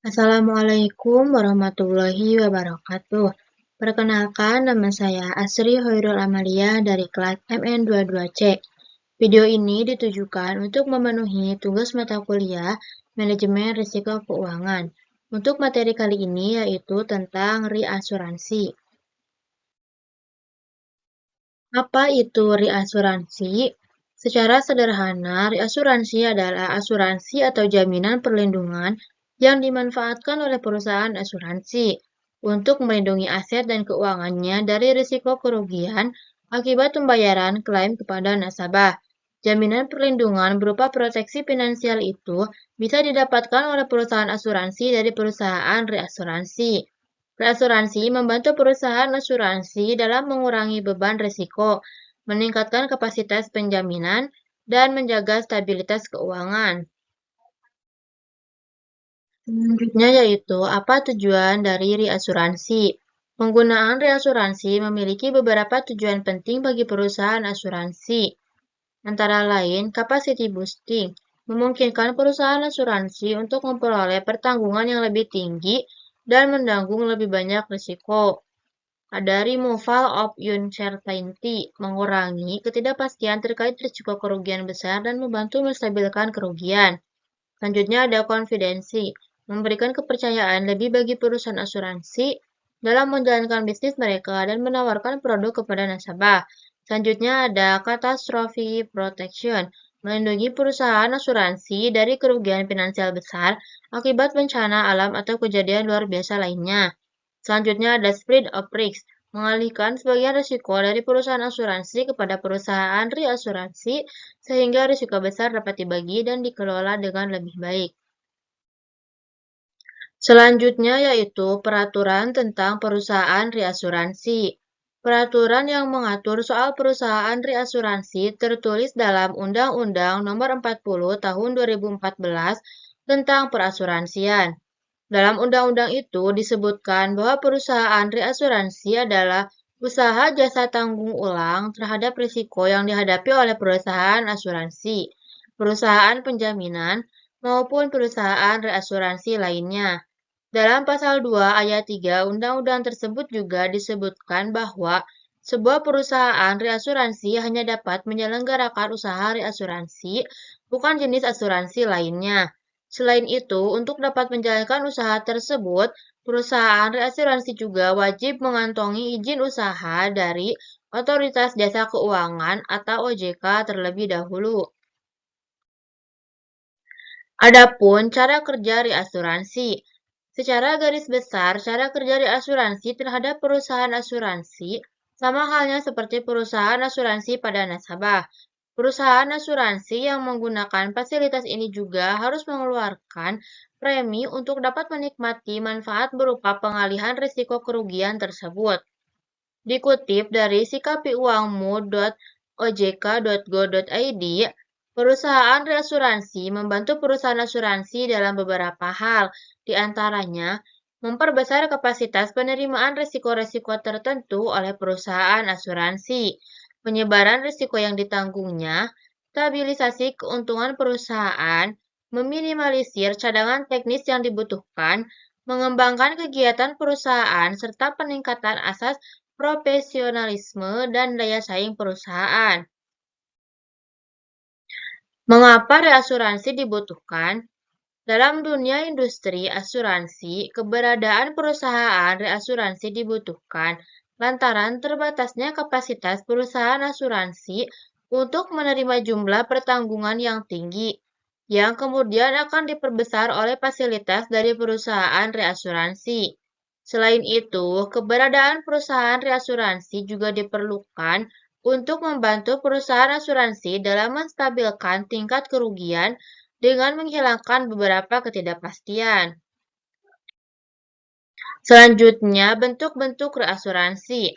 Assalamualaikum warahmatullahi wabarakatuh. Perkenalkan, nama saya Asri Hoirul Amalia dari kelas MN22C. Video ini ditujukan untuk memenuhi tugas mata kuliah Manajemen Risiko Keuangan. Untuk materi kali ini yaitu tentang reasuransi. Apa itu reasuransi? Secara sederhana, reasuransi adalah asuransi atau jaminan perlindungan yang dimanfaatkan oleh perusahaan asuransi untuk melindungi aset dan keuangannya dari risiko kerugian akibat pembayaran klaim kepada nasabah. Jaminan perlindungan berupa proteksi finansial itu bisa didapatkan oleh perusahaan asuransi dari perusahaan reasuransi. Reasuransi membantu perusahaan asuransi dalam mengurangi beban risiko, meningkatkan kapasitas penjaminan, dan menjaga stabilitas keuangan. Selanjutnya yaitu apa tujuan dari reasuransi. Penggunaan reasuransi memiliki beberapa tujuan penting bagi perusahaan asuransi. Antara lain, capacity boosting, memungkinkan perusahaan asuransi untuk memperoleh pertanggungan yang lebih tinggi dan menanggung lebih banyak risiko. Ada removal of uncertainty, mengurangi ketidakpastian terkait risiko kerugian besar dan membantu menstabilkan kerugian. Selanjutnya ada konfidensi, memberikan kepercayaan lebih bagi perusahaan asuransi dalam menjalankan bisnis mereka dan menawarkan produk kepada nasabah. Selanjutnya ada catastrophe protection, melindungi perusahaan asuransi dari kerugian finansial besar akibat bencana alam atau kejadian luar biasa lainnya. Selanjutnya ada spread of risk, mengalihkan sebagian risiko dari perusahaan asuransi kepada perusahaan reasuransi sehingga risiko besar dapat dibagi dan dikelola dengan lebih baik. Selanjutnya yaitu peraturan tentang perusahaan reasuransi. Peraturan yang mengatur soal perusahaan reasuransi tertulis dalam Undang-Undang Nomor 40 Tahun 2014 tentang perasuransian. Dalam undang-undang itu disebutkan bahwa perusahaan reasuransi adalah usaha jasa tanggung ulang terhadap risiko yang dihadapi oleh perusahaan asuransi, perusahaan penjaminan, maupun perusahaan reasuransi lainnya. Dalam pasal 2 ayat 3 undang-undang tersebut juga disebutkan bahwa sebuah perusahaan reasuransi hanya dapat menyelenggarakan usaha reasuransi, bukan jenis asuransi lainnya. Selain itu, untuk dapat menjalankan usaha tersebut, perusahaan reasuransi juga wajib mengantongi izin usaha dari Otoritas Jasa Keuangan atau OJK terlebih dahulu. Adapun cara kerja reasuransi. Secara garis besar, cara kerja reasuransi terhadap perusahaan asuransi sama halnya seperti perusahaan asuransi pada nasabah. Perusahaan asuransi yang menggunakan fasilitas ini juga harus mengeluarkan premi untuk dapat menikmati manfaat berupa pengalihan risiko kerugian tersebut. Dikutip dari sikapiuangmu.ojk.go.id, perusahaan reasuransi membantu perusahaan asuransi dalam beberapa hal, di antaranya memperbesar kapasitas penerimaan risiko-risiko tertentu oleh perusahaan asuransi, penyebaran risiko yang ditanggungnya, stabilisasi keuntungan perusahaan, meminimalisir cadangan teknis yang dibutuhkan, mengembangkan kegiatan perusahaan, serta peningkatan asas profesionalisme dan daya saing perusahaan. Mengapa reasuransi dibutuhkan? Dalam dunia industri asuransi, keberadaan perusahaan reasuransi dibutuhkan lantaran terbatasnya kapasitas perusahaan asuransi untuk menerima jumlah pertanggungan yang tinggi, yang kemudian akan diperbesar oleh fasilitas dari perusahaan reasuransi. Selain itu, keberadaan perusahaan reasuransi juga diperlukan untuk membantu perusahaan asuransi dalam menstabilkan tingkat kerugian dengan menghilangkan beberapa ketidakpastian. Selanjutnya, bentuk-bentuk reasuransi.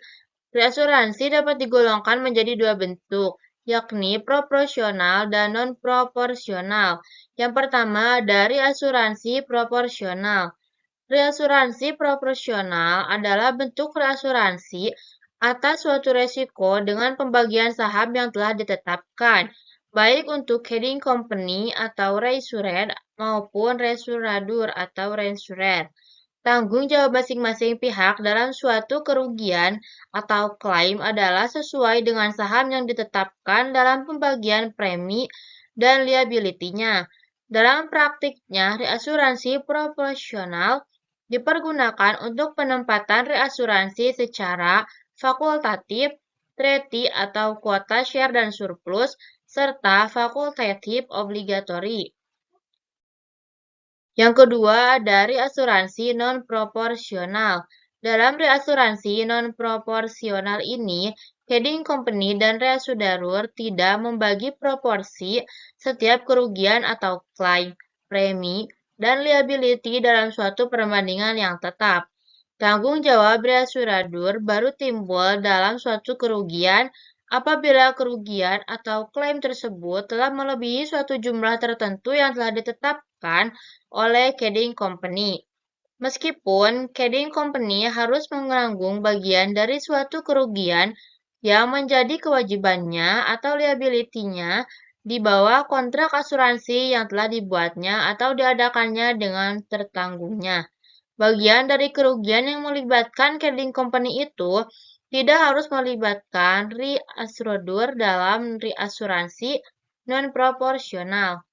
Reasuransi dapat digolongkan menjadi dua bentuk, yakni proporsional dan non-proporsional. Yang pertama ada reasuransi proporsional. Reasuransi proporsional adalah bentuk reasuransi atas suatu resiko dengan pembagian saham yang telah ditetapkan, baik untuk holding company atau reassured maupun resuradur atau reinsurer. Tanggung jawab masing-masing pihak dalam suatu kerugian atau klaim adalah sesuai dengan saham yang ditetapkan dalam pembagian premi dan liability-nya. Dalam praktiknya, reasuransi proporsional dipergunakan untuk penempatan reasuransi secara fakultatif, treaty atau kuota share dan surplus, serta fakultatif obligatory. Yang kedua, dari asuransi non-proporsional. Dalam reasuransi non-proporsional ini, heading company dan reasudarur tidak membagi proporsi setiap kerugian atau klaim, premi, dan liability dalam suatu perbandingan yang tetap. Tanggung jawab reasuradur baru timbul dalam suatu kerugian apabila kerugian atau klaim tersebut telah melebihi suatu jumlah tertentu yang telah ditetapkan oleh Ceding Company. Meskipun Ceding Company harus menanggung bagian dari suatu kerugian yang menjadi kewajibannya atau liability-nya di bawah kontrak asuransi yang telah dibuatnya atau diadakannya dengan tertanggungnya. Bagian dari kerugian yang melibatkan Ceding Company itu tidak harus melibatkan reasuradur dalam reasuransi non-proporsional.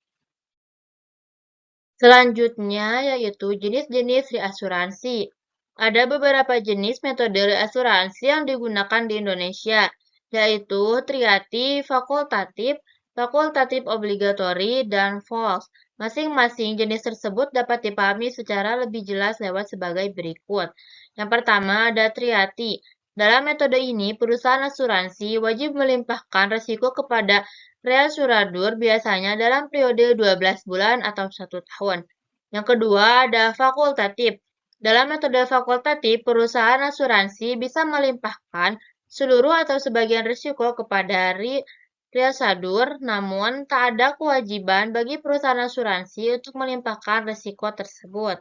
Selanjutnya yaitu jenis-jenis reasuransi. Ada beberapa jenis metode reasuransi yang digunakan di Indonesia, yaitu triati, fakultatif, fakultatif obligatory, dan false. Masing-masing jenis tersebut dapat dipahami secara lebih jelas lewat sebagai berikut. Yang pertama ada triati. Dalam metode ini, perusahaan asuransi wajib melimpahkan risiko kepada reasuradur biasanya dalam periode 12 bulan atau 1 tahun. Yang kedua ada fakultatif. Dalam metode fakultatif, perusahaan asuransi bisa melimpahkan seluruh atau sebagian risiko kepada reasadur, namun tak ada kewajiban bagi perusahaan asuransi untuk melimpahkan risiko tersebut.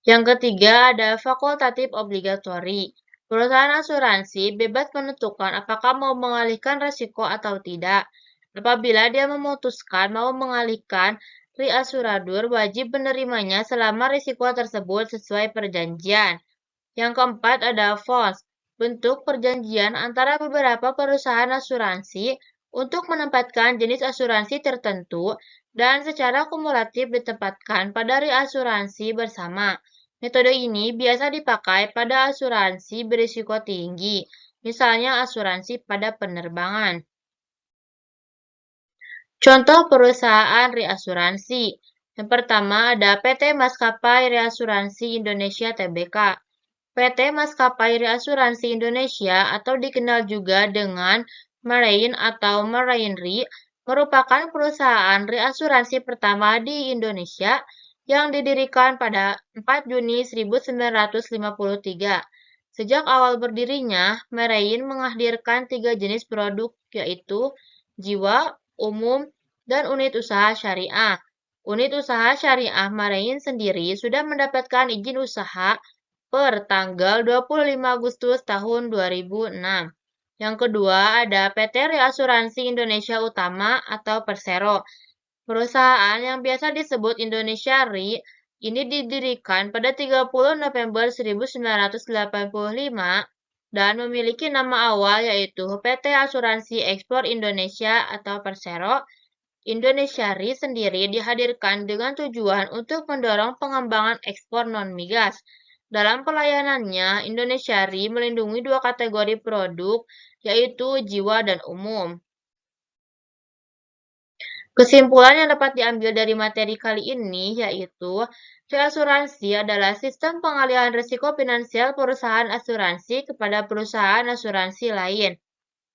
Yang ketiga ada fakultatif obligatory. Perusahaan asuransi bebas menentukan apakah mau mengalihkan risiko atau tidak. Apabila dia memutuskan mau mengalihkan, reasuradur wajib menerimanya selama risiko tersebut sesuai perjanjian. Yang keempat ada FOS, bentuk perjanjian antara beberapa perusahaan asuransi untuk menempatkan jenis asuransi tertentu dan secara kumulatif ditempatkan pada reasuransi bersama. Metode ini biasa dipakai pada asuransi berisiko tinggi, misalnya asuransi pada penerbangan. Contoh perusahaan reasuransi. Yang pertama ada PT Maskapai Reasuransi Indonesia Tbk. PT Maskapai Reasuransi Indonesia atau dikenal juga dengan Marine atau Marine Re merupakan perusahaan reasuransi pertama di Indonesia yang didirikan pada 4 Juni 1953. Sejak awal berdirinya, Marine menghadirkan 3 jenis produk yaitu jiwa, umum, dan unit usaha syariah. Unit usaha syariah Marine sendiri sudah mendapatkan izin usaha per tanggal 25 Agustus tahun 2006. Yang kedua ada PT Reasuransi Indonesia Utama atau Persero. Perusahaan yang biasa disebut Indonesia Re ini didirikan pada 30 November 1985 dan memiliki nama awal yaitu PT Asuransi Ekspor Indonesia atau Persero. Indonesia Re sendiri dihadirkan dengan tujuan untuk mendorong pengembangan ekspor non-migas. Dalam pelayanannya, Indonesia Re melindungi 2 kategori produk, yaitu jiwa dan umum. Kesimpulan yang dapat diambil dari materi kali ini yaitu reasuransi adalah sistem pengalihan risiko finansial perusahaan asuransi kepada perusahaan asuransi lain.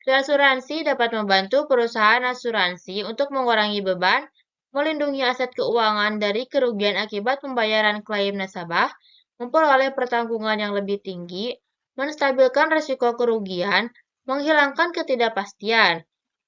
Reasuransi dapat membantu perusahaan asuransi untuk mengurangi beban, melindungi aset keuangan dari kerugian akibat pembayaran klaim nasabah, memperoleh pertanggungan yang lebih tinggi, menstabilkan risiko kerugian, menghilangkan ketidakpastian.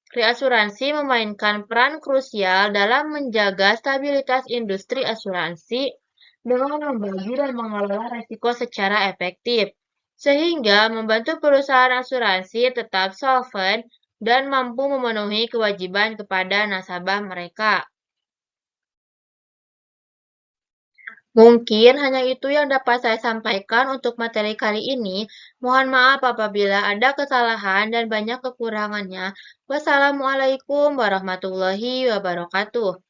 Reasuransi memainkan peran krusial dalam menjaga stabilitas industri asuransi dengan membagi dan mengelola risiko secara efektif, sehingga membantu perusahaan asuransi tetap solvent dan mampu memenuhi kewajiban kepada nasabah mereka. Mungkin hanya itu yang dapat saya sampaikan untuk materi kali ini. Mohon maaf apabila ada kesalahan dan banyak kekurangannya. Wassalamualaikum warahmatullahi wabarakatuh.